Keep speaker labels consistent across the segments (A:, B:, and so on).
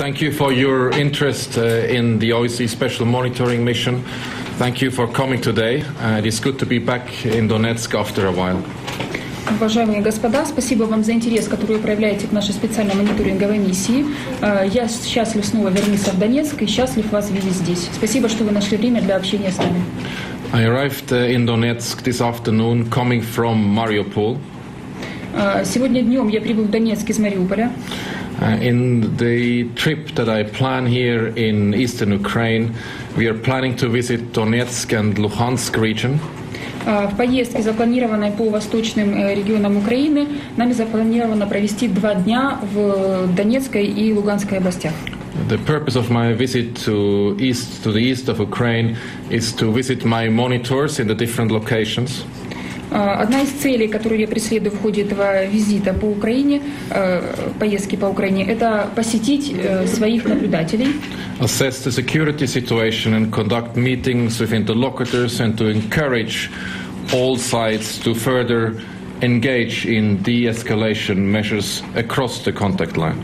A: Thank you for your interest in the OBSE Special Monitoring Mission. Thank you for coming today. It is good to be back in Donetsk after a while.
B: Уважаемые господа, спасибо вам за интерес, который вы проявляете к нашей специальной мониторинговой миссии. Я счастлив снова вернуться в Донецк и счастлив вас видеть здесь. Спасибо, что вы нашли время для общения с нами.
A: I arrived in Donetsk this afternoon, coming from Mariupol.
B: Сегодня днем я прибыл в Донецк из Мариуполя.
A: In the trip that I plan here in eastern Ukraine, we are planning to visit Donetsk and Luhansk region.
B: В поездке, запланированной по восточным регионам Украины, нами запланировано провести 2 дня в Донецкой и Луганской областях.
A: The purpose of my visit to the east of Ukraine is to visit my monitors in the different locations.
B: Одна из целей, которую я преследую в ходе этого визита по Украине, поездки по Украине, это посетить своих наблюдателей.
A: Assess the security situation and conduct meetings with interlocutors and to encourage all sides to further engage in de-escalation measures across the contact line.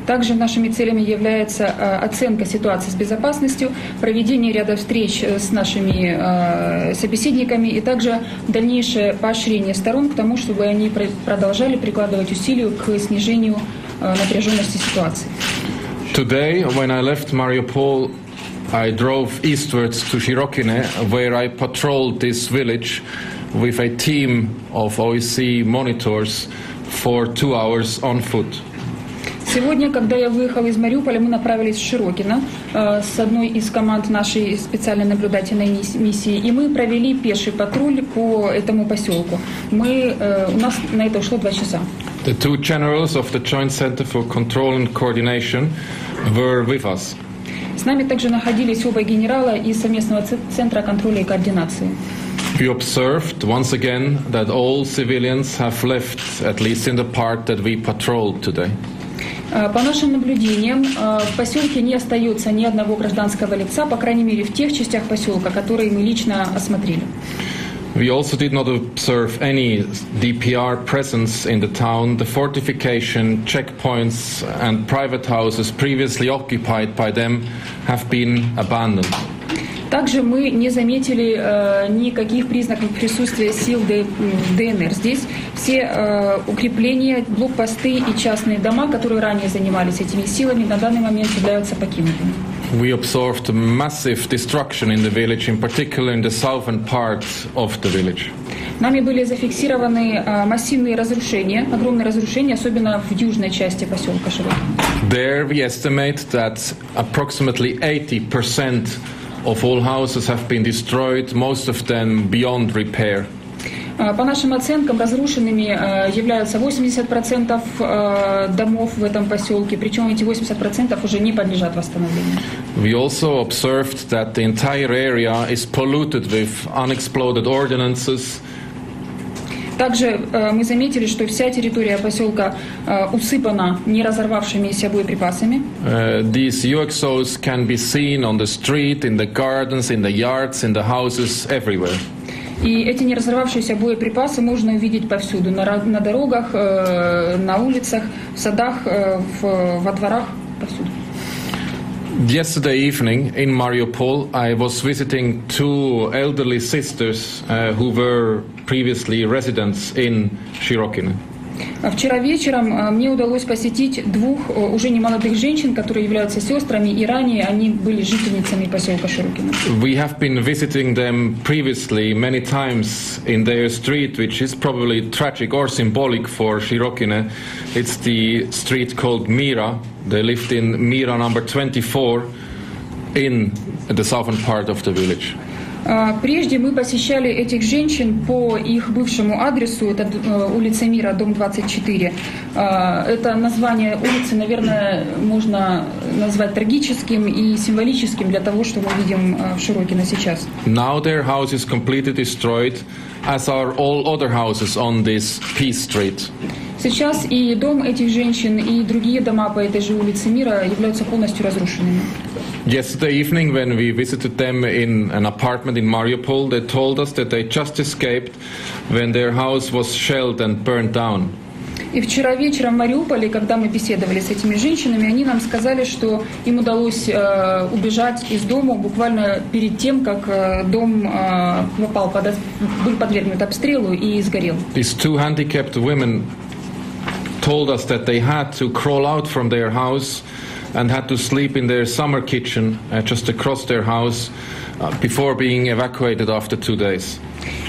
B: Также нашими целями является оценка ситуации с безопасностью, проведение ряда встреч с нашими собеседниками и также дальнейшее поощрение сторон к тому, чтобы они продолжали прикладывать усилия к снижению напряженности ситуации.
A: Today, when I left Mariupol, I drove eastwards to Shirokine, where I patrolled this village with a team of OBSE monitors for 2 hours on foot.
B: Сегодня, когда я выехал из Мариуполя, мы направились в Широкино с одной из команд нашей специальной наблюдательной миссии, и мы провели пеший патруль по этому поселку. У нас на это ушло 2 часа.
A: The 2 generals of the Joint Center for Control and Coordination were with us.
B: С нами также находились оба генерала из совместного центра контроля и координации.
A: We observed once again that all civilians have left, at least in the part that we patrolled today.
B: По нашим наблюдениям, в поселке не остается ни одного гражданского лица, по крайней мере, в тех частях поселка, которые мы лично осмотрели.
A: We also did not observe any DPR presence in the town. The fortification, checkpoints and private houses previously occupied by them have been abandoned.
B: Также мы не заметили никаких признаков присутствия сил ДНР. Здесь все укрепления, блокпосты и частные дома, которые ранее занимались этими силами, на данный момент являются покинутыми.
A: We observed massive destruction in the village, in particular in the southern part of the village.
B: Нами были зафиксированы массивные разрушения, огромные разрушения, особенно в южной части поселка Широкино.
A: There we estimate that approximately 80% of all houses have been destroyed, most of them beyond repair.
B: По нашим оценкам, разрушенными являются 80% домов в этом поселке, причем эти 80% уже не подлежат восстановлению.
A: We also observed that the entire area is polluted with unexploded ordnances.
B: Также мы заметили, что вся территория поселка усыпана не разорвавшимися боеприпасами.
A: These UXOs can be seen on the street, in the gardens, in the yards, in the houses, everywhere.
B: И эти не разорвавшиеся боеприпасы можно увидеть повсюду, на дорогах, на улицах, в садах, во дворах, повсюду.
A: Yesterday evening in Mariupol, I was visiting 2 elderly sisters who were previously residents in Shirokine.
B: Вчера вечером мне удалось посетить 2 уже немолодых женщин, которые являются сестрами, и ранее они были жительницами поселка Широкино.
A: We have been visiting them previously many times in their street, which is probably tragic or symbolic for Shirokine. It's the street called Mira. They lived in Mira number 24 in the southern part of the village.
B: Прежде мы посещали этих женщин по их бывшему адресу, это улица Мира, дом 24. Это название улицы, наверное, можно назвать трагическим и символическим для того, что мы видим в Широкино сейчас.
A: Now their house is completely destroyed, as are all other houses on this Peace Street.
B: Сейчас и дом этих женщин, и другие дома по этой же улице Мира являются полностью разрушенными.
A: Yesterday evening, when we visited them in an apartment in Mariupol, they told us that they just escaped when their house was shelled and burned down.
B: И вчера вечером в Мариуполе, когда мы беседовали с этими женщинами, они нам сказали, что им удалось убежать из дома буквально перед тем, как дом был подвергнут обстрелу и сгорел.
A: These two handicapped women told us that they had to crawl out from their house and had to sleep in their summer kitchen just across their house before being evacuated after 2 days.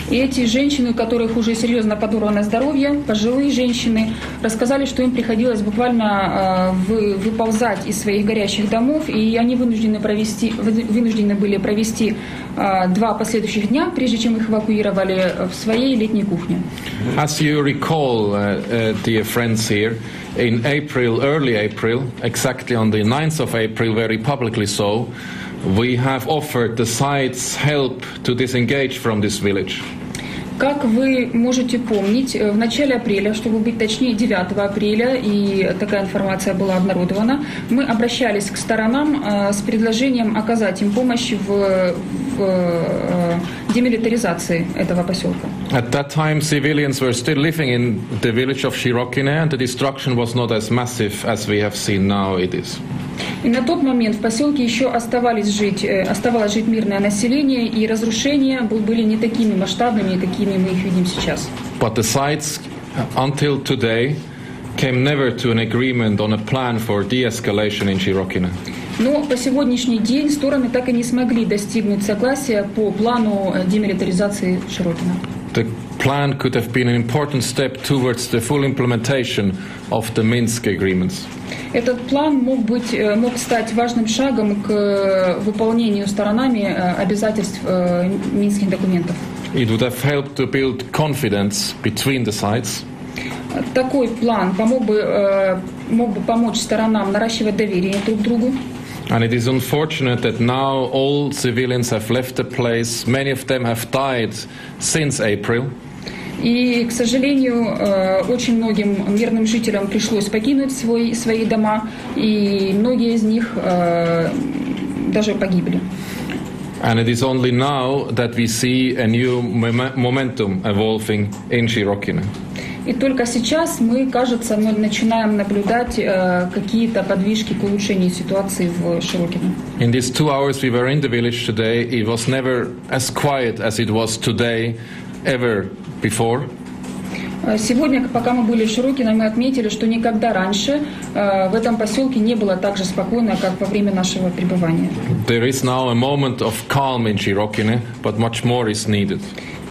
B: И эти женщины, у которых уже серьезно подорвано здоровье, пожилые женщины, рассказали, что им приходилось буквально выползать из своих горящих домов, и они вынуждены были провести 2 последующих дня, прежде чем их эвакуировали, в своей летней кухне.
A: As you recall, dear friends here, in April, early April, exactly on the 9th of April, very publicly so, we have offered the sites help to disengage from this village.
B: Как вы можете помнить, в начале апреля, чтобы быть точнее, 9 апреля, и такая информация была обнародована, мы обращались к сторонам с предложением оказать им помощь в демилитаризации этого поселка.
A: At that time, civilians were still living in the village of Shirokine, and the destruction was not as massive as we have seen now it is.
B: И на тот момент в поселке еще оставалось жить мирное население, и разрушения были не такими масштабными, какими мы их видим сейчас.
A: But the sides, until today, came never to an agreement on a plan for de-escalation in Shirokine.
B: Но по сегодняшний день стороны так и не смогли достигнуть согласия по плану демилитаризации Широкина.
A: The plan could have been an important step towards the full implementation of the Minsk agreements.
B: Этот план мог стать важным шагом к выполнению сторонами обязательств минских документов.
A: It would have helped to build confidence between the sides.
B: Такой план мог бы помочь сторонам наращивать доверие друг к другу.
A: And it is unfortunate that now all civilians have left the place. Many of them have died since April.
B: И, к сожалению, очень многим мирным жителям пришлось покинуть свои дома, и многие из них даже погибли.
A: And it is only now that we see a new momentum evolving in Shirokine.
B: И только сейчас мы начинаем наблюдать какие-то подвижки к улучшению ситуации в Широкине.
A: In these 2 hours we were in the village today, it was never as quiet as it was today ever before.
B: Сегодня, пока мы были в Широкине, мы отметили, что никогда раньше в этом поселке не было так же спокойно, как во время нашего пребывания.
A: There is now a moment of calm in Shirokine, but much more is needed.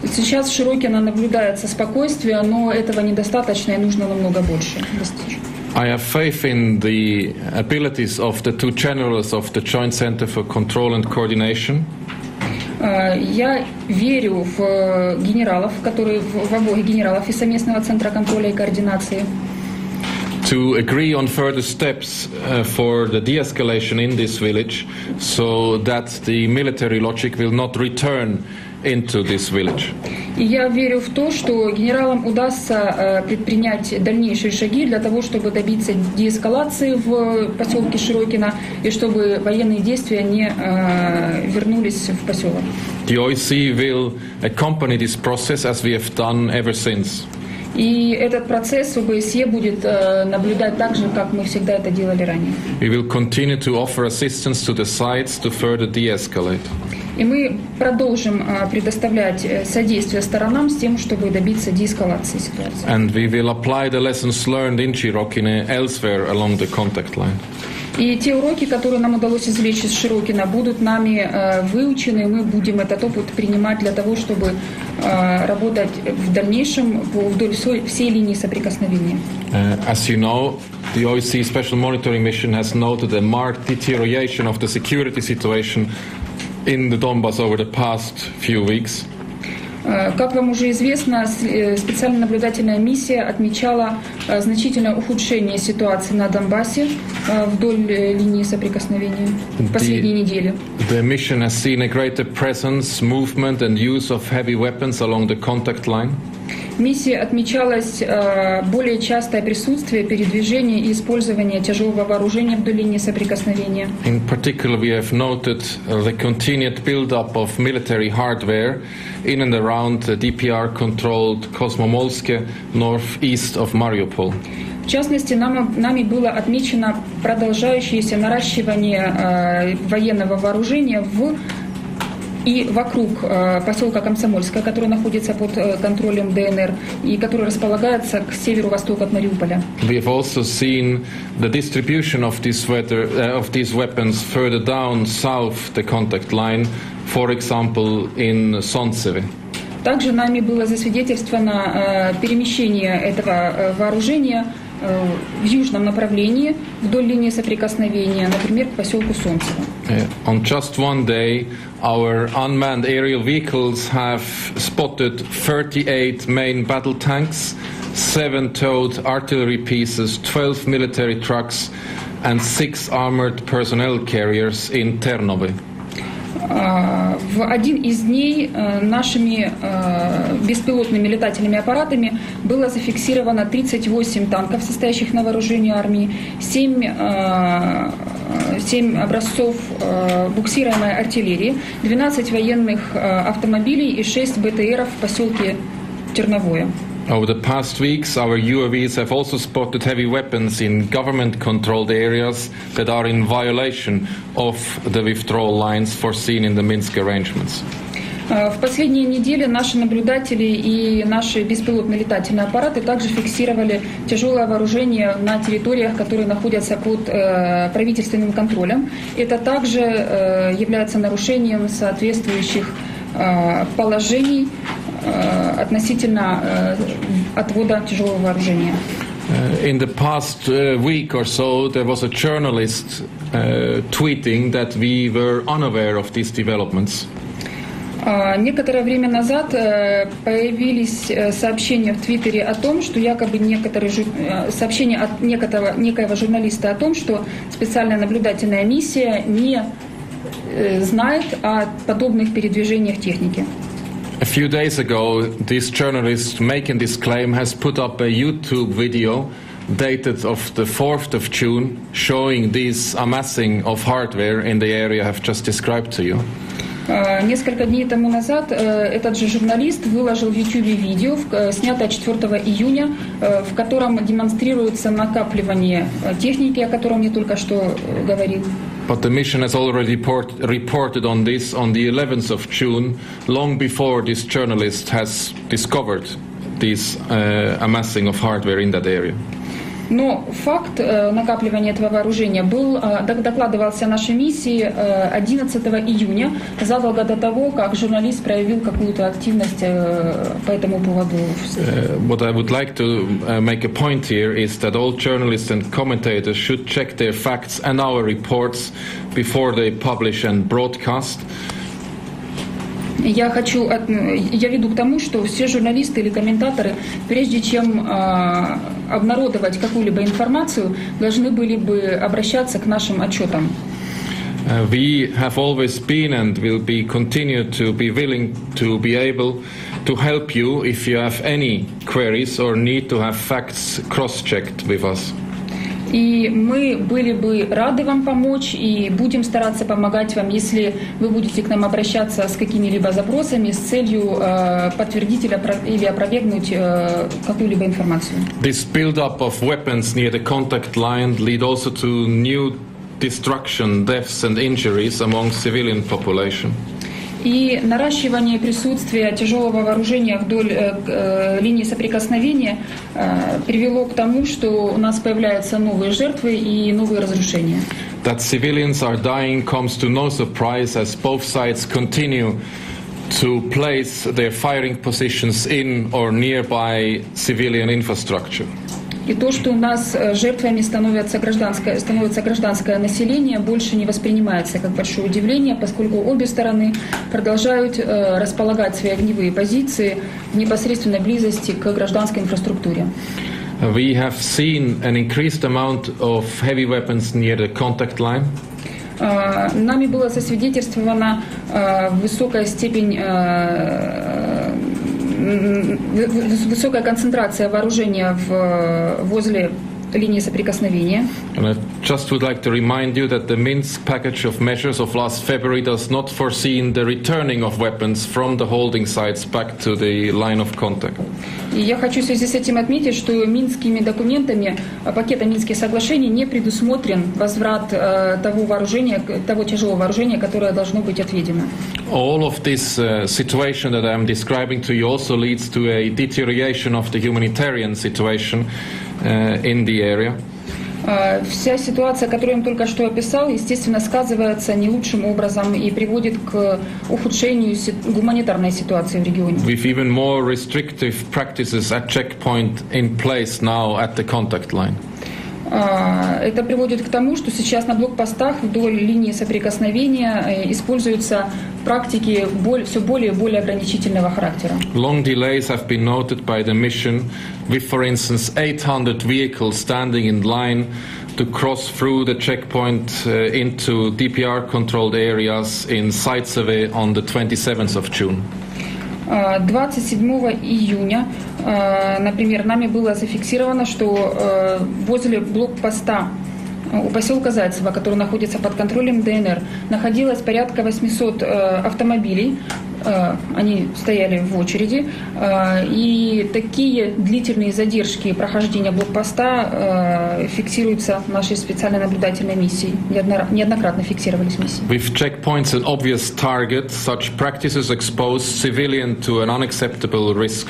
B: Сейчас в Широкине наблюдается спокойствие, но этого недостаточно, и нужно намного больше достичь.
A: I have faith in the abilities of the 2 generals of the Joint Center for Control and Coordination.
B: Я верю в генералов, в обоих генералов из совместного центра контроля и координации.
A: To agree on further steps for the de-escalation in this village, so that the military logic will not return into this village.
B: И я верю в то, что генералам удастся предпринять дальнейшие шаги для того, чтобы добиться деэскалации в поселке Широкино и чтобы военные действия не вернулись в поселок.
A: The OBSE will accompany this process as we have done ever since.
B: И этот процесс ОБСЕ будет наблюдать так же, как мы всегда это делали ранее.
A: We will continue to offer assistance to the sides to further de-escalate.
B: И мы продолжим предоставлять содействие сторонам с тем, чтобы добиться деэскалации ситуации.
A: And we will apply the lessons learned in Shirokine elsewhere along the contact line.
B: И те уроки, которые нам удалось извлечь из Широкина, будут нами выучены, и мы будем этот опыт принимать для того, чтобы работать в дальнейшем вдоль всей линии соприкосновения.
A: As you know, the OBSE Special Monitoring Mission has noted a marked deterioration of the security situation in the Donbass over the past few weeks.
B: Как вам уже известно, специальная наблюдательная миссия отмечала значительное ухудшение ситуации на Донбассе вдоль линии соприкосновения в последние недели.
A: The mission has seen a greater presence, movement and use of heavy weapons along the contact line.
B: В миссии отмечалось более частое присутствие, передвижение и использование тяжелого вооружения вдоль линии соприкосновения.
A: In particular, we have noted the continued build-up of military hardware in and around the DPR-controlled Kosmomolske, northeast of Mariupol.
B: В частности, нами было отмечено продолжающееся наращивание военного вооружения в и вокруг поселка Комсомольское, который находится под контролем ДНР и который располагается к северу-востоку от Мариуполя.
A: We have also seen the distribution of these weapons further down south the contact line, for example, in Sontseve.
B: Также нами было засвидетельствовано перемещение этого вооружения в южном направлении вдоль линии соприкосновения, например, к поселку Солнцево.
A: On just one day, our unmanned aerial vehicles have spotted 38 main battle tanks, 7 towed artillery pieces, 12 military trucks, and 6 armored personnel carriers in Ternove.
B: В один из дней нашими беспилотными летательными аппаратами было зафиксировано 38 танков, состоящих на вооружении армии, 7 образцов буксируемой артиллерии, 12 военных автомобилей и 6 БТРов в поселке Терновое.
A: Over the past weeks, our UAVs have also spotted heavy weapons in government-controlled areas that are in violation of the withdrawal lines foreseen in the Minsk arrangements.
B: В последние недели наши наблюдатели и наши беспилотные летательные аппараты также фиксировали тяжелое вооружение на территориях, которые находятся под правительственным контролем. Это также является нарушением соответствующих положений относительно отвода тяжелого вооружения.
A: In the past week or so, there was a journalist tweeting that we were unaware of these developments.
B: Некоторое время назад появились сообщения в Твиттере о том, что якобы сообщения от некоего журналиста о том, что специальная наблюдательная миссия не знает о подобных передвижениях техники.
A: A few days ago, this journalist making this claim has put up a YouTube video dated of the 4th of June showing this amassing of hardware in the area I have just described to you.
B: Несколько дней тому назад этот же журналист выложил в YouTube видео, снятое 4 июня, в котором демонстрируется накапливание техники, о котором я только что говорил.
A: But the mission has already reported on this on the 11th of June, long before this journalist has discovered this amassing of hardware in that area.
B: Но факт накапливания этого вооружения докладывался нашей миссии 11 июня, задолго до того, как журналист проявил какую-то активность по этому поводу.
A: What I would like to make a point here is that all journalists and commentators should check their facts and our reports before they publish and broadcast.
B: Я веду к тому, что все журналисты или комментаторы, прежде чем обнародовать какую-либо информацию, должны были бы обращаться к нашим отчетам.
A: We have always been and will be continued to be willing to be able to help you if you have any queries or need to have facts cross-checked with us.
B: И мы были бы рады вам помочь и будем стараться помогать вам, если вы будете к нам обращаться с какими-либо запросами с целью подтвердить или опровергнуть какую-либо информацию.
A: This build-up of weapons near the contact line lead also to new destruction, deaths and injuries among civilian population.
B: И наращивание присутствия тяжелого вооружения вдоль линии соприкосновения привело к тому, что у нас появляются новые жертвы и новые разрушения.
A: That civilians are dying comes to no surprise as both sides continue to place their firing positions in or nearby civilian infrastructure.
B: И то, что у нас жертвами становится гражданское население, больше не воспринимается как большое удивление, поскольку обе стороны продолжают располагать свои огневые позиции в непосредственной близости к гражданской инфраструктуре.
A: We have seen an increased amount of heavy weapons near the contact line.
B: Нами была засвидетельствована высокая степень высокая концентрация вооружения возле линии соприкосновения.
A: And I just would like to remind you that the Minsk package of measures of last February does not foresee the returning of weapons from the holding sites back to the line of contact.
B: И я хочу в связи с этим отметить, что минскими документами пакета Минских соглашений не предусмотрен возврат того тяжелого вооружения, которое должно быть отведено.
A: All of this situation that I am describing to you also leads to a deterioration of the humanitarian situation in the area.
B: Вся ситуация, которую я только что описал, естественно, сказывается не лучшим образом и приводит к ухудшению гуманитарной ситуации в регионе.
A: With even more restrictive practices at checkpoint in place now at the contact line.
B: Это приводит к тому, что сейчас на блокпостах вдоль линии соприкосновения используются практики все более и более ограничительного характера.
A: Long delays have been noted by the mission, with, for instance, 800 vehicles standing in line to cross through the checkpoint into DPR-controlled areas in Zaitsevo on the 27th of June.
B: 27 июня, например, нами было зафиксировано, что возле блокпоста у поселка Зайцево, который находится под контролем ДНР, находилось порядка 800 автомобилей. Они стояли в очереди, и такие длительные задержки прохождения блокпоста фиксируются нашей специальной наблюдательной миссией. Неоднократно фиксировались миссии.
A: With checkpoints an obvious target, such practices expose civilians to an unacceptable risk.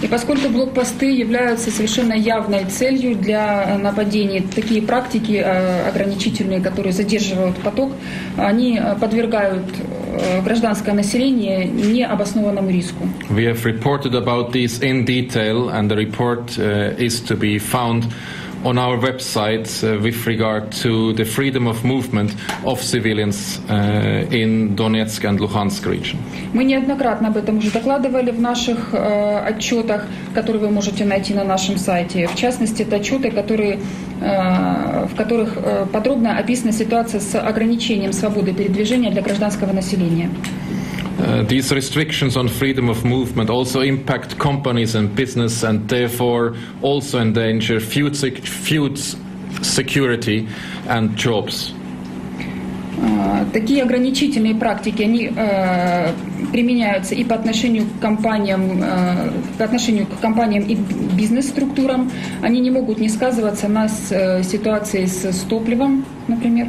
B: И поскольку блокпосты являются совершенно явной целью для нападений, такие практики ограничительные, которые задерживают поток, они подвергают гражданское население необоснованному риску.
A: We have reported about this in detail, and the report is to be found on our website with regard to the freedom of movement of civilians in Donetsk and Luhansk region.
B: Мы неоднократно об этом уже докладывали в наших отчетах, которые вы можете найти на нашем сайте. В частности, это отчеты, в которых подробно описана ситуация с ограничением свободы передвижения для гражданского населения.
A: These restrictions on freedom of movement also impact companies and business, and therefore also endanger food security and jobs.
B: Такие ограничительные практики, они применяются и по отношению к компаниям и бизнес-структурам. Они не могут не сказываться на ситуации с топливом, например.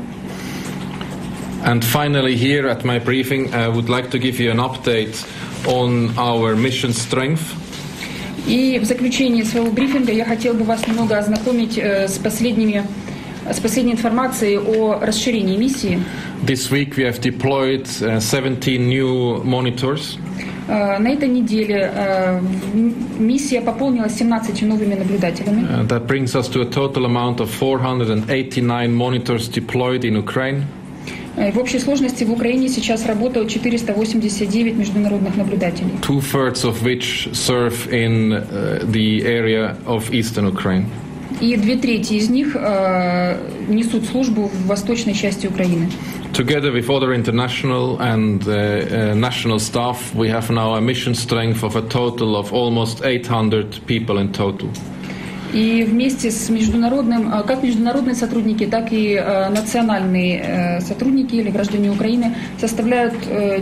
A: And finally, here at my briefing, I would like to give you an update on our mission strength.
B: И в заключении своего брифинга я хотел бы вас немного ознакомить с последней информацией о расширении миссии.
A: This week we have deployed 17 new monitors.
B: На этой неделе миссия пополнилась 17 новыми наблюдателями.
A: That brings us to a total amount of 489 monitors deployed in Ukraine.
B: В общей сложности в Украине сейчас работают 489 международных наблюдателей.
A: 2/3 of which serve in the area of eastern Ukraine.
B: И 2/3 из них несут службу в восточной части Украины.
A: Together with other international and national staff, we have now a mission strength of a total of almost 800 people in total.
B: И вместе с как международные сотрудники, так и национальные сотрудники или граждане Украины составляют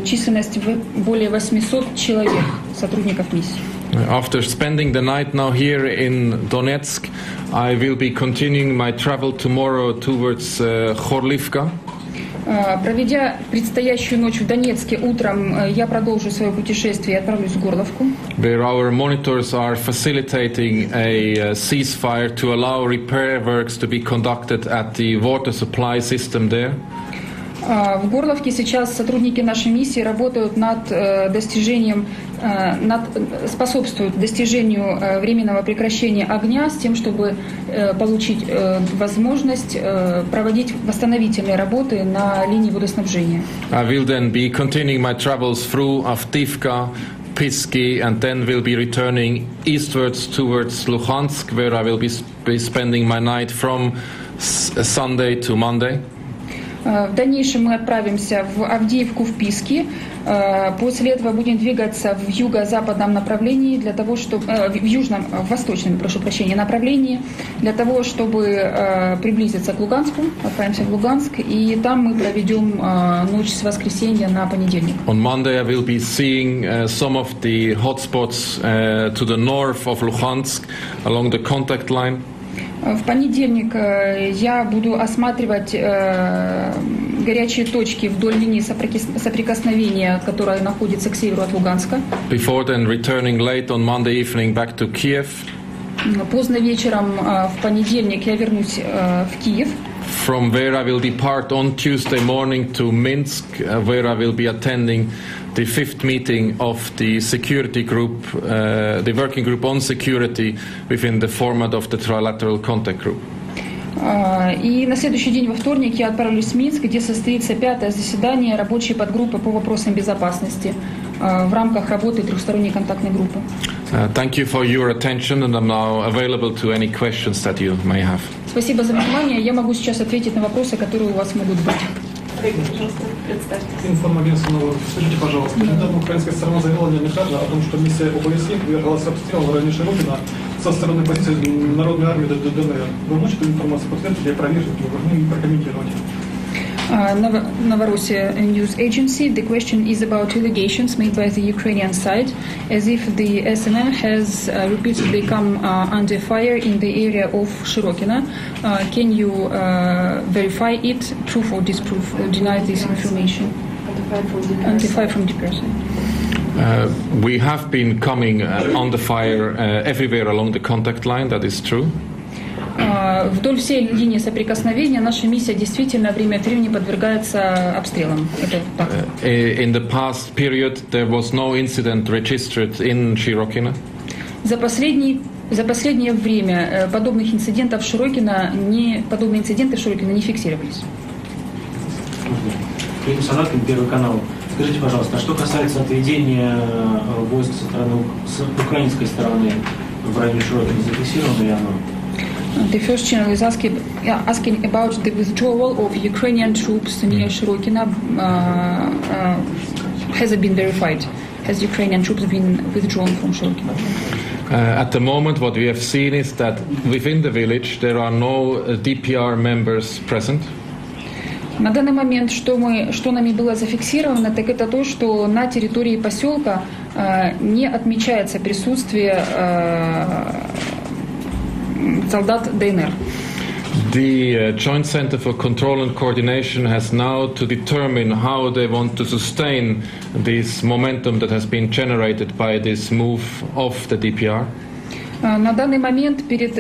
B: численность более 800 человек, сотрудников миссии.
A: After spending the night now here in Donetsk, I will be continuing my travel tomorrow towards Khorlivka.
B: Проведя предстоящую ночь в Донецке, утром я продолжу свое путешествие и отправлюсь в Горловку.
A: Where our monitors are facilitating a ceasefire to allow repair works to be conducted at the water supply system there.
B: В Горловке сейчас сотрудники нашей миссии работают способствуют достижению временного прекращения огня с тем, чтобы получить возможность проводить восстановительные работы на линии водоснабжения.
A: I will then be continuing my travels through Avdiivka, Pisky, and then will be returning eastwards towards Luhansk, where I will be spending my night from Sunday to Monday.
B: В дальнейшем мы отправимся в Авдеевку, в Писки. После этого будем двигаться в юго-западном направлении, для того, чтобы, в восточном, прошу прощения, направлении, для того, чтобы приблизиться к Луганску. Отправимся в Луганск, и там мы проведем ночь с воскресенья на понедельник.
A: On Monday I will be seeing some of the hotspots to the north of Luhansk along the contact line.
B: В понедельник я буду осматривать горячие точки вдоль линии соприкосновения, которая находится к северу от Луганска.
A: Before then returning late on Monday evening back to Kiev.
B: Поздно вечером в понедельник я вернусь в Киев.
A: From where I will depart on Tuesday morning to Minsk, where I will be attending the 5th meeting of the security group, the working group on security within the format of the trilateral contact group.
B: И на следующий день, во вторник, я отправлюсь в Минск, где состоится 5-е заседание рабочей подгруппы по вопросам безопасности в рамках работы трехсторонней контактной группы.
A: Thank you for your attention, and I'm now available to any questions that you may have.
B: Спасибо за внимание. Я могу сейчас ответить на вопросы, которые у вас могут быть.
C: Пожалуйста, представьте.
D: Информагентство «Новое». Скажите, пожалуйста, недавно украинская сторона заявила неоднократно о том, что миссия ОБСЕ подвергалась обстрелу в районе Широкина со стороны позиции Народной армии ДНР. Вы можете эту информацию подтвердить или проверить, и прокомментировать?
B: Novorossiya news agency. The question is about allegations made by the Ukrainian side, as if the SNR has repeatedly come under fire in the area of Shirokina. Can you verify it, prove or disprove, or deny this information? Anti-fire from the person.
A: We have been coming under fire everywhere along the contact line, that is true.
B: Вдоль всей линии соприкосновения наша миссия действительно время от времени подвергается обстрелам. Это так.
A: In the past period, there was no incident registered in Shirokina.
B: За последнее время подобные инциденты в Широкино не фиксировались.
E: Первый канал. Скажите, пожалуйста, а что касается отведения войск с украинской стороны в районе Широкина, зафиксировано ли оно?
B: The first channel is asking about the withdrawal of Ukrainian troops near Shirokina. Has it been verified? Has Ukrainian troops been withdrawn from Shirokina?
A: At the moment, what we have seen is that within the village there are no DPR members present.
B: На данный момент, что нами было зафиксировано, так это то, что на территории поселка не отмечается присутствие солдат ДНР.
A: The Joint Center for Control and Coordination has now to determine how they want to sustain this momentum that has been generated by this move of the DPR.
B: На данный момент перед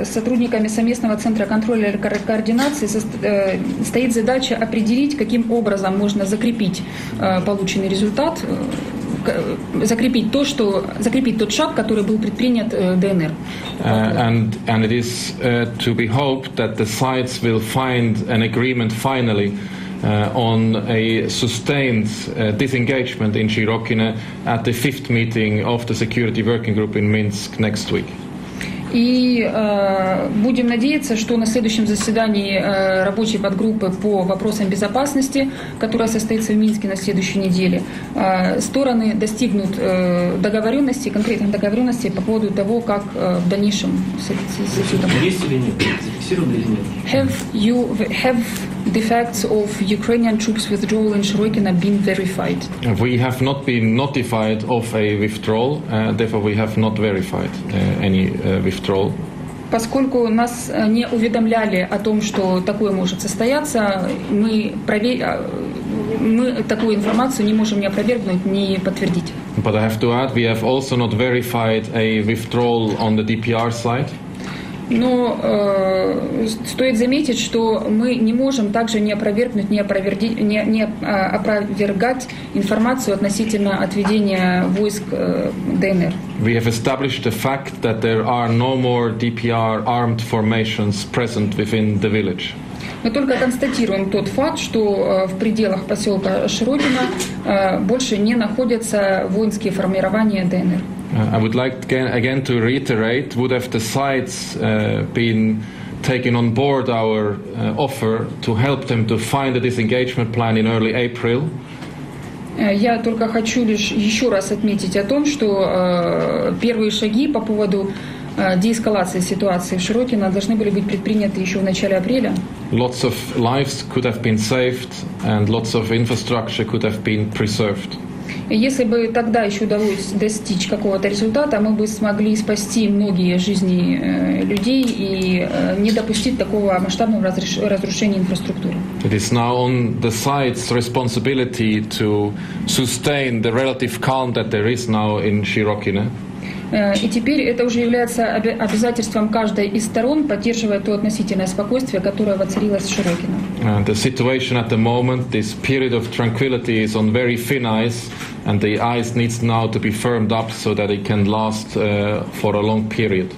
B: сотрудниками совместного центра контроля и координации стоит задача определить, каким образом можно закрепить полученный результат, закрепить тот шаг, который был предпринят ДНР.
A: And it is to be hoped that the sides will find an agreement finally on a sustained disengagement in Shirokina at the 5th meeting of the Security Working Group in Minsk next week.
B: И будем надеяться, что на следующем заседании рабочей подгруппы по вопросам безопасности, которое состоится в Минске на следующей неделе, стороны достигнут договоренности, конкретных договоренностей по поводу того, как в дальнейшем с этим.
E: Есть или нет? Зафиксировано или нет?
B: Have the facts of Ukrainian troops withdrawal in Shirokina been verified?
A: We have not been notified of a withdrawal, therefore we have not verified any withdrawal.
B: Поскольку нас не уведомляли о том, что такое может состояться, мы такую информацию не можем ни опровергнуть, ни подтвердить.
A: But I have to add, we have also not verified a withdrawal on the DPR side.
B: Но стоит заметить, что мы не можем также не опровергнуть, не опровергать информацию относительно отведения войск ДНР.
A: We have established the fact that there are no more DPR armed formations present within the village.
B: Мы только констатируем тот факт, что в пределах поселка Широкино больше не находятся воинские формирования ДНР.
A: I would like again to reiterate, would have the sides been taken on board our offer to help them to find a disengagement plan in early April.
B: Я только хочу лишь еще раз отметить о том, что первые шаги по поводу деэскалации ситуации в Широкино должны были быть предприняты еще в начале апреля.
A: Lots of lives could have been saved and lots of infrastructure could have been preserved.
B: Если бы тогда еще удалось достичь какого-то результата, мы бы смогли спасти многие жизни людей и не допустить такого масштабного разрушения инфраструктуры.
A: It is now on the side's responsibility to sustain the relative calm that there is now in Shirokine.
B: И теперь это уже является обязательством каждой из сторон поддерживать то относительное спокойствие, которое воцарилось в Широкино.
A: The situation at the moment, this period of tranquility, is on very thin ice, and the ice needs now to be firmed up so that it can last for a long period.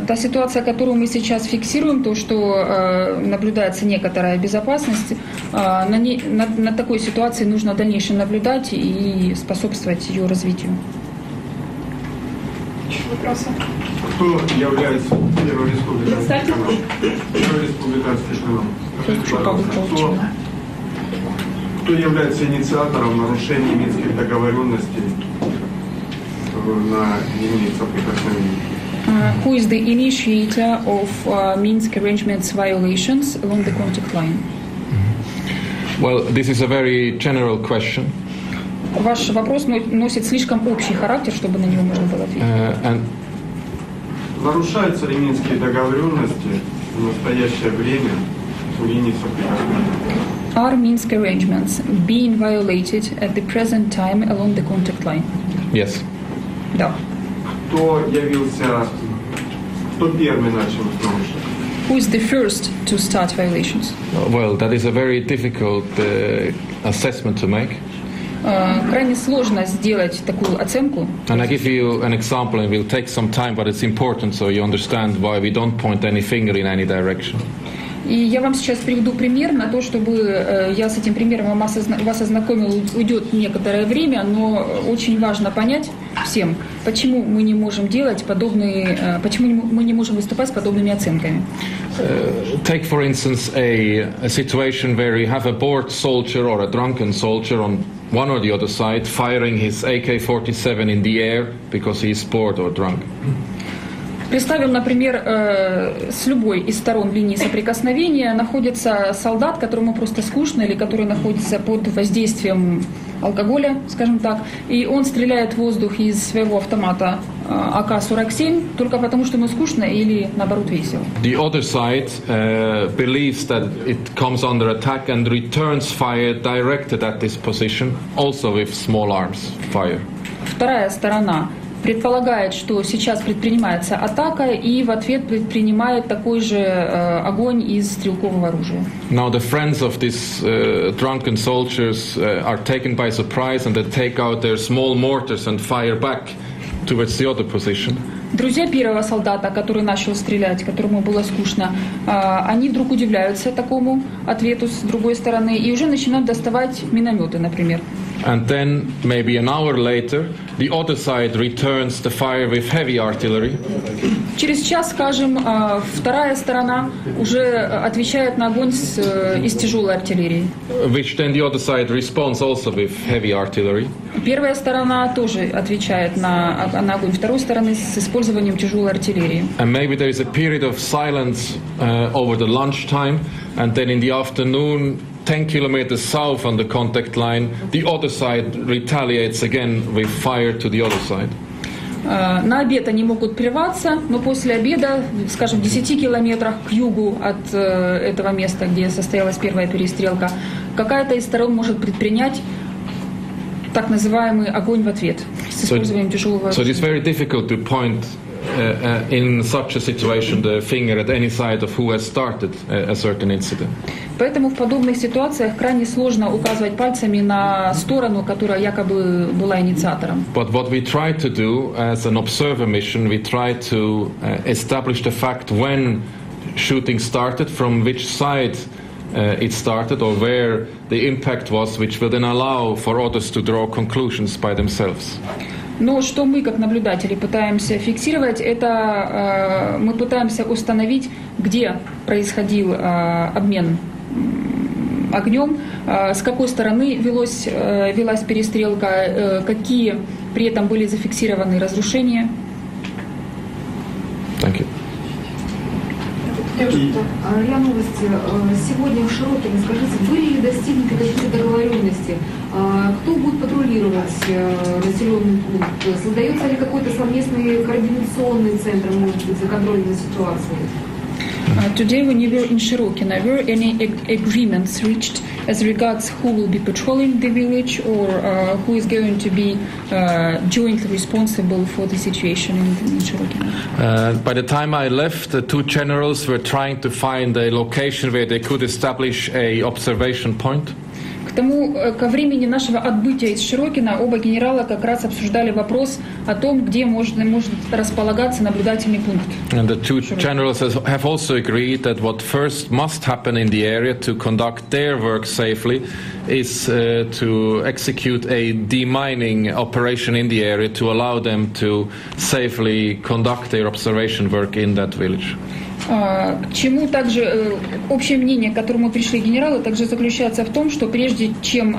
B: Та ситуация, которую мы сейчас фиксируем, то, что наблюдается некоторая безопасность, на такой ситуации нужно в дальнейшем наблюдать и способствовать ее развитию.
C: Вопросы?
F: Кто является первой республиканской каналом? Кто является инициатором нарушений минских договоренностей на линии соприкосновения?
B: Who is the initiator of Minsk arrangements violations along the contact line?
A: Well, this is a very general question.
B: Ваш вопрос носит слишком общий характер, чтобы на него можно было ответить.
F: Нарушаются ли минские договоренности в настоящее время у линии соприкосновения?
B: Are Minsk arrangements being violated at the present time along the contact line?
A: Yes.
B: Да.
F: Кто первый начал их нарушать?
B: Who is the first to start violations?
A: Well, that is a very difficult assessment to make.
B: Крайне сложно сделать такую оценку.
A: And I give you an example, and it will take some time, but it's important so you understand why we don't point any finger in any direction.
B: И я вам сейчас приведу пример на то, чтобы я с этим примером вас ознакомил. Уйдет некоторое время, но очень важно понять всем, почему мы не можем делать подобные, почему мы не можем выступать с подобными оценками.
A: Take, for instance, a situation where you have a bored soldier or a drunken soldier on one or the other side firing his AK-47 in the air because he is bored or drunk.
B: Представим, например, с любой из сторон линии соприкосновения находится солдат, которому просто скучно или который находится под воздействием алкоголя, скажем так, и он стреляет в воздух из своего автомата АК-47 только потому, что ему скучно или, наоборот, весело.
A: The other side believes that it comes under attack and returns fire directed at this position, also with small arms fire.
B: Вторая сторона предполагает, что сейчас предпринимается атака, и в ответ предпринимает такой же огонь из стрелкового оружия.
A: Now the friends of these drunken soldiers are taken by surprise and they take out their small mortars and fire back towards the other position.
B: Друзья первого солдата, который начал стрелять, которому было скучно, они вдруг удивляются такому ответу с другой стороны и уже начинают доставать минометы, например.
A: And then, maybe an hour later, the other side returns the fire with heavy artillery.
B: Через час, скажем, вторая сторона уже отвечает на огонь из тяжелой артиллерии.
A: Which then the other side responds also with heavy artillery.
B: Первая сторона тоже отвечает на огонь второй стороны с использованием тяжелой артиллерии.
A: And maybe there is a period of silence over the lunchtime, and then in the afternoon, 10 kilometers south on the contact line, the other side retaliates again with fire to the other side.
B: На обед они могут прерваться, но после обеда, скажем, в 10 километрах к югу от этого места, где состоялась первая перестрелка, какая-то из сторон может предпринять так называемый огонь в ответ с использованием тяжелого оружия.
A: So it's very difficult to point in such a situation the finger at any side of who has started a certain incident.
B: Поэтому в подобных ситуациях крайне сложно указывать пальцами на сторону, которая якобы была инициатором.
A: But what we try to do as an observer mission, we try to establish the fact when shooting started, from which side it started, or where the impact was, which will then allow for others to draw conclusions by themselves.
B: Но что мы, как наблюдатели, пытаемся фиксировать, это мы пытаемся установить, где происходил обмен огнем, с какой стороны велась перестрелка, какие при этом были зафиксированы разрушения.
G: РИА Новости. Сегодня в Широкине, скажите, были ли достигнуты какие-то договоренности? Кто будет патрулировать населенный пункт? Создается ли какой-то совместный координационный центр, может быть, за контролем за ситуацией?
B: Today, when you were in Shirokina, were any agreements reached as regards who will be patrolling the village or who is going to be jointly responsible for the situation in Shirokina?
A: By the time I left, the two generals were trying to find a location where they could establish an observation point.
B: Ко времени нашего отбытия из Широкина оба генерала как раз обсуждали вопрос о том, где может располагаться наблюдательный пункт.
A: And the two generals have also agreed that what first must happen in the area to conduct their work safely is to execute a demining operation in the area to allow them to safely conduct their observation work in that village.
B: К чему также общее мнение, к которому пришли генералы, также заключается в том, что прежде чем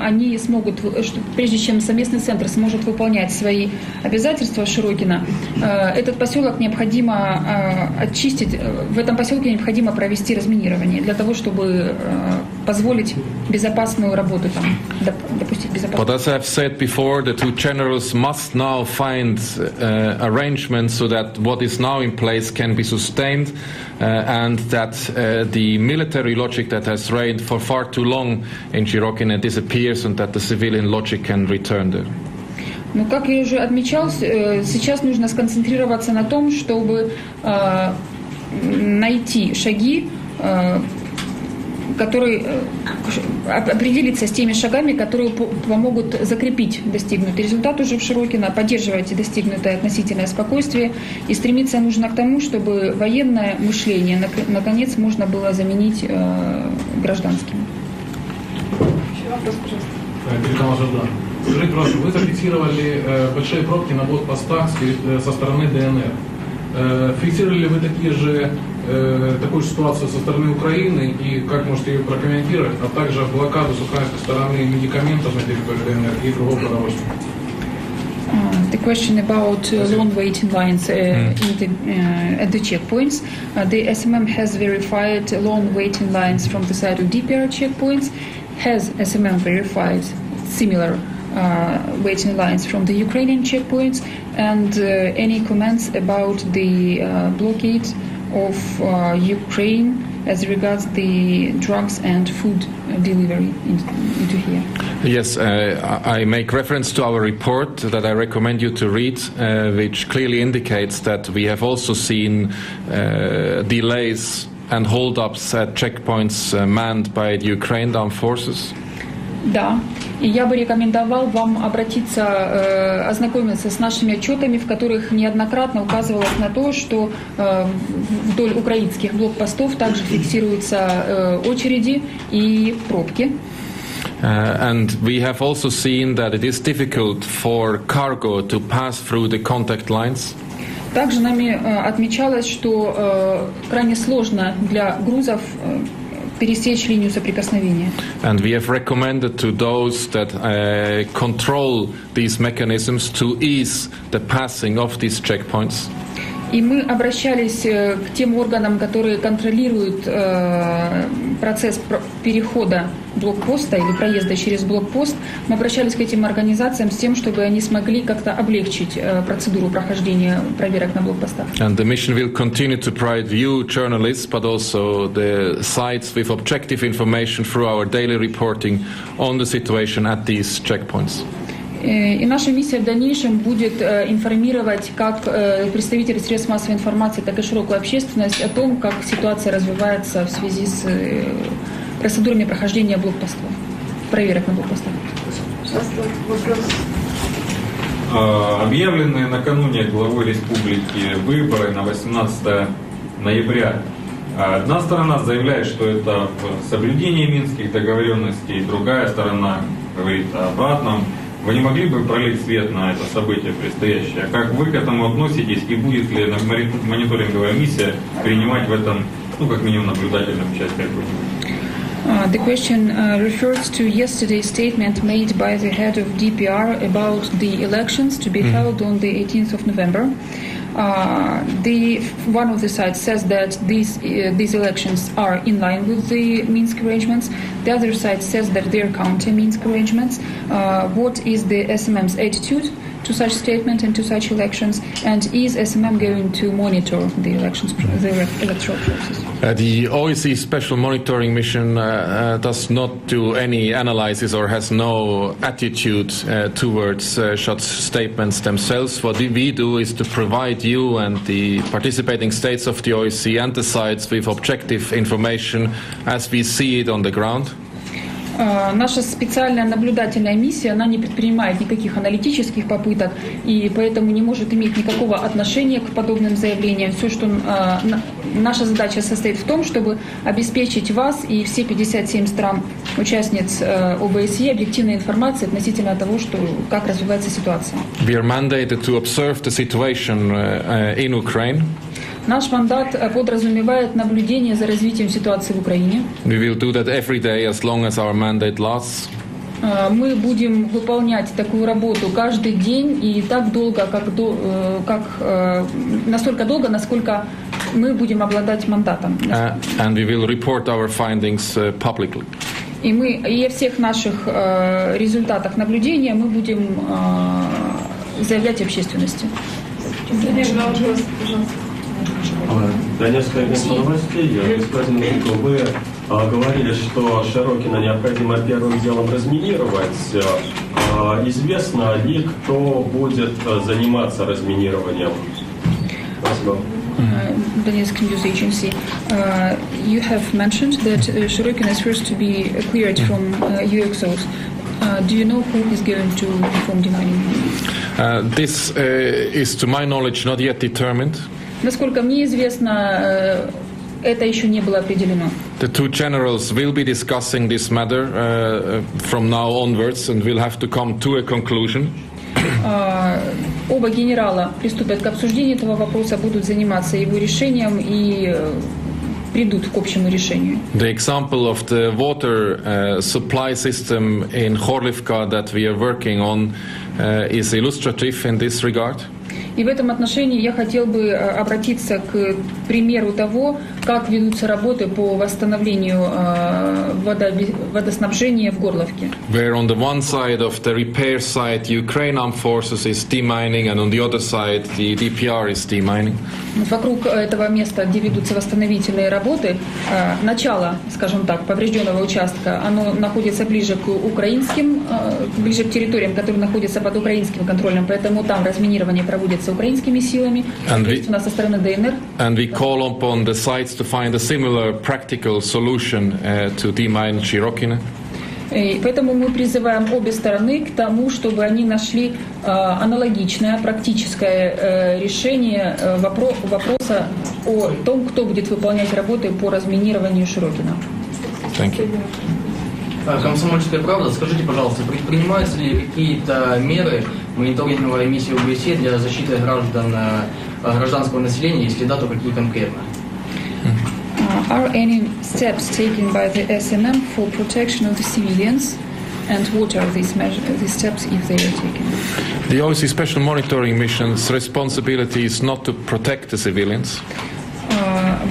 B: совместный центр сможет выполнять свои обязательства Широкина, этот поселок необходимо очистить, в этом поселке необходимо провести разминирование для того, чтобы позволить безопасную работу там, допустить безопасную.
A: But as I've said before, the two generals must now find arrangements so that what is now in place can be sustained. And that the military logic that has reigned for far too long in Shirokina disappears and that the civilian logic can return there.
B: Ну, как я уже отмечал, сейчас нужно сконцентрироваться на том, чтобы найти шаги, которые определиться с теми шагами, которые помогут закрепить достигнутый результат уже в Широкино, поддерживать достигнутое относительное спокойствие, и стремиться нужно к тому, чтобы военное мышление наконец можно было заменить гражданским.
C: Еще вопрос, пожалуйста.
D: Скажите, пожалуйста, вы зафиксировали большие пробки на блокпостах со стороны ДНР. Фиксировали ли вы такую же ситуацию со стороны Украины и как можете ее прокомментировать, а также блокаду с украинской стороны медикаментов на территории ДНР и другого продовольствия?
B: The question about long waiting lines at the checkpoints. The SMM has verified long waiting lines from the side of DPR checkpoints. Has SMM verified similar waiting lines from the Ukrainian checkpoints? And any comments about the blockade of Ukraine as regards the drugs and food delivery into here?
A: Yes, I make reference to our report that I recommend you to read, which clearly indicates that we have also seen delays and hold-ups at checkpoints manned by the Ukraine armed forces.
B: Да, и я бы рекомендовал вам ознакомиться с нашими отчетами, в которых неоднократно указывалось на то, что вдоль украинских блокпостов также фиксируются очереди и пробки.
A: And we have also seen that it is difficult for cargo to pass through the contact lines.
B: Также нами отмечалось, что крайне сложно для грузов пересечь линию соприкосновения.
A: And we have recommended to those that control these mechanisms to ease the passing of these checkpoints.
B: И мы обращались к тем органам, которые контролируют процесс перехода блокпоста или проезда через блокпост. Мы обращались к этим организациям с тем, чтобы они смогли как-то облегчить процедуру прохождения проверок на блокпостах.
A: And the mission will continue to provide you, journalists, but also the sites with objective information through our daily reporting on the situation at these checkpoints.
B: И наша миссия в дальнейшем будет информировать как представителей средств массовой информации, так и широкую общественность о том, как ситуация развивается в связи с процедурами прохождения блокпостов, проверок на блокпостах.
H: Объявленные накануне главой республики выборы на 18 ноября. Одна сторона заявляет, что это соблюдение минских договоренностей, другая сторона говорит о обратном. Вы не могли бы пролить свет на это событие предстоящее? Как вы к этому относитесь и будет ли мониторинговая миссия принимать в этом, ну, как минимум, наблюдательное участие какое-нибудь?
B: The question refers to yesterday's statement made by the head of DPR about the elections to be held on the 18th of November. One of the sides says that these elections are in line with the Minsk arrangements. The other side says that they're counter Minsk arrangements. What is the SMM's attitude to such statement and to such elections? And is SMM going to monitor the elections, the electoral process?
A: The OSCE Special Monitoring Mission does not do any analysis or has no attitude towards such statements themselves. What we do is to provide you and the participating states of the OSCE and the sides with objective information as we see it on the ground.
B: Наша специальная наблюдательная миссия, она не предпринимает никаких аналитических попыток и поэтому не может иметь никакого отношения к подобным заявлениям. Все, что наша задача состоит в том, чтобы обеспечить вас и все 57 стран-участниц ОБСЕ объективной информацией относительно того, как развивается ситуация.
A: We are mandated to observe the situation in Ukraine.
B: Наш мандат подразумевает наблюдение за развитием ситуации в Украине.
A: We will do that every day as long as our mandate lasts.
B: Мы будем выполнять такую работу каждый день и так долго, настолько долго, насколько мы будем обладать мандатом.
A: And we will report our findings publicly.
B: И о всех наших результатах наблюдения мы будем заявлять общественности.
I: Да, несколько агентств новостей. Господин Хуга, вы говорили, что Широкино необходимо первым делом разминировать. Известно ли, кто будет заниматься разминированием? Спасибо.
B: Donetsk News Agency. You have mentioned that Shirokino is first to be cleared from UXOs. Do you know who is going to perform demining?
A: This is, to my knowledge, not yet determined.
B: Насколько мне известно, это еще не было определено.
A: The two generals will be discussing this matter from now onwards and will have to come to a conclusion.
B: Оба генерала приступят к обсуждению этого вопроса, будут заниматься его решением и придут к общему решению.
A: The example of the water supply system in Horlivka that we are working on is illustrative in this regard.
B: И в этом отношении я хотел бы обратиться к примеру того, как ведутся работы по восстановлению водоснабжения в Горловке.
A: Where on the one side of the repair site, Ukraine armed forces is demining, and on the other side, the DPR is demining.
B: Вокруг этого места, где ведутся восстановительные работы, начало, скажем так, поврежденного участка, оно находится ближе к украинским, ближе к территориям, которые находятся под украинским контролем, поэтому там разминирование проводится украинскими силами, соответственно, со стороны ДНР.
A: And we call upon the sides to find a similar practical solution to demine Shirokino.
B: И поэтому мы призываем обе стороны к тому, чтобы они нашли аналогичное практическое решение вопроса о том, кто будет выполнять работы по разминированию Широкино.
A: Thank you.
C: Комсомольская правда, скажите, пожалуйста, предпринимаются ли какие-то меры мониторинговой миссии ОБСЕ для защиты гражданского населения, если да, то какие конкретно?
B: Are any steps taken by the SMM for protection of the civilians, and what are these steps if they are taken?
A: The OSCE Special Monitoring Mission's responsibility is not to protect the civilians.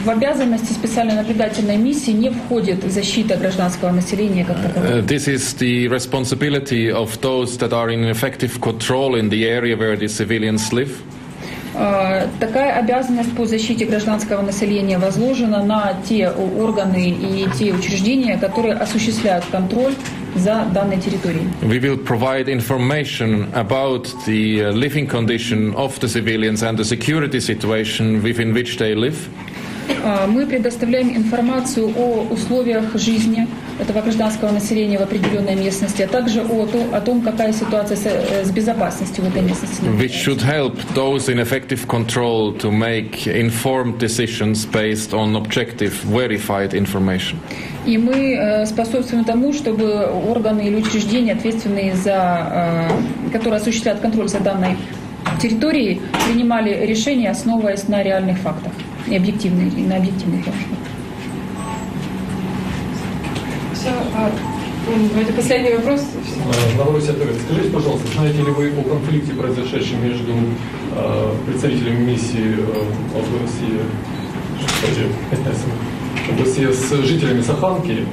B: В обязанности специальной наблюдательной миссии не входит защита гражданского населения как такового.
A: This is the responsibility of those that are in effective control in the area where the civilians live.
B: Такая обязанность по защите гражданского населения возложена на те органы и те учреждения, которые осуществляют контроль за данной территорией.
A: We will provide information about the living condition of the civilians and the security situation within which they live.
B: Мы предоставляем информацию о условиях жизни этого гражданского населения в определенной местности, а также о том, какая ситуация с безопасностью в этой местности.
A: Which should help those in effective control to make informed decisions based on objective, verified information.
B: И мы способствуем тому, чтобы органы или учреждения, ответственные которые осуществляют контроль за данной территорией, принимали решения, основываясь на реальных фактах и на объективных фактах.
J: Все. Это последний вопрос.
D: Скажите, пожалуйста, знаете ли вы о конфликте, произошедшем между представителями миссии ОБСЕ с жителями Саханки?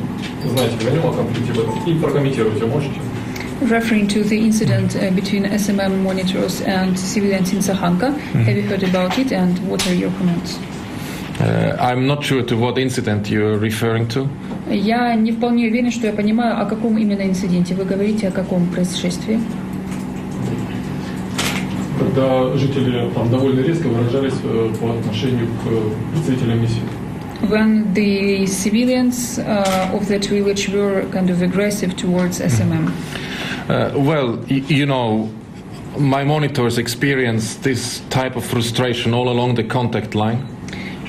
D: Знаете ли о нем, о конфликте в этом? И прокомментировать его можете?
B: Referring to the incident between SMM monitors and civilians in Sakhanka, have you heard about it and what are your comments?
A: I'm not sure to what incident you're referring to.
B: Я не вполне уверен, что я понимаю, о каком именно инциденте. Вы говорите о каком происшествии?
D: Когда жители там довольно резко выражались по отношению к представителям миссии.
B: When the civilians of that village were kind of aggressive towards SMM.
A: Well, you know, my monitors experienced this type of frustration all along the contact line.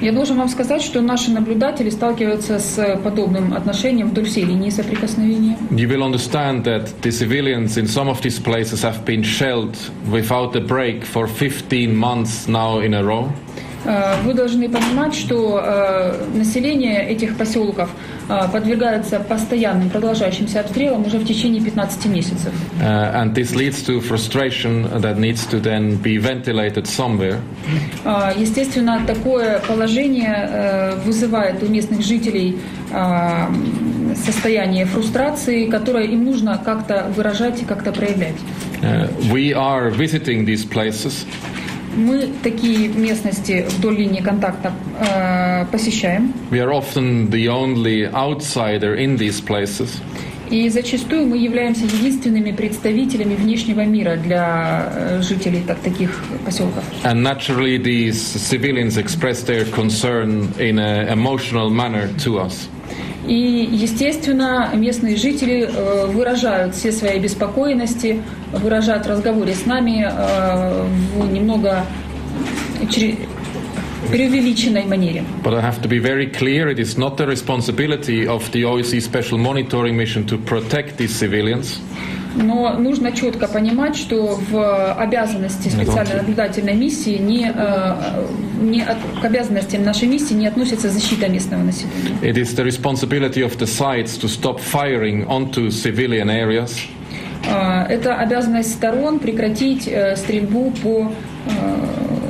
B: Я должен вам сказать, что наши наблюдатели сталкиваются с подобным отношением вдоль всей линии соприкосновения.
A: You will understand that the civilians in some of these places have been shelled without a break for 15 months now in a row.
B: Вы должны понимать, что население этих поселков подвергается постоянным продолжающимся обстрелам уже в течение 15 месяцев.
A: And this leads to frustration that needs to then be ventilated somewhere.
B: Естественно, такое положение вызывает у местных жителей состояние фрустрации, которое им нужно как-то выражать и как-то проявлять.
A: We are visiting these places.
B: Мы такие местности вдоль линии контакта посещаем.
A: We are often the only outsider in these places.
B: И зачастую мы являемся единственными представителями внешнего мира для жителей таких поселков.
A: And naturally, these civilians express their concern in an emotional manner to us.
B: И, естественно, местные жители выражают все свои обеспокоенности, выражают в разговоре с нами в немного преувеличенной манере.
A: But I have to be very clear, it is not the responsibility of the OSCE Special Monitoring Mission to protect these civilians.
B: Но нужно четко понимать, что в обязанности специальной наблюдательной миссии к обязанностям нашей миссии не относится защита местного населения.
A: It is the responsibility of the sites to stop firing onto civilian areas.
B: Это обязанность сторон прекратить стрельбу по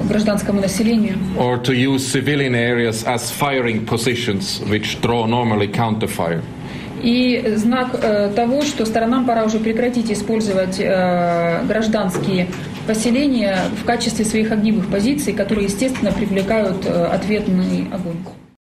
B: гражданскому населению.
A: Or to use civilian areas as firing positions, which draw normally counterfire.
B: И знак того, что сторонам пора уже прекратить использовать гражданские поселения в качестве своих огневых позиций, которые, естественно, привлекают ответный огонь.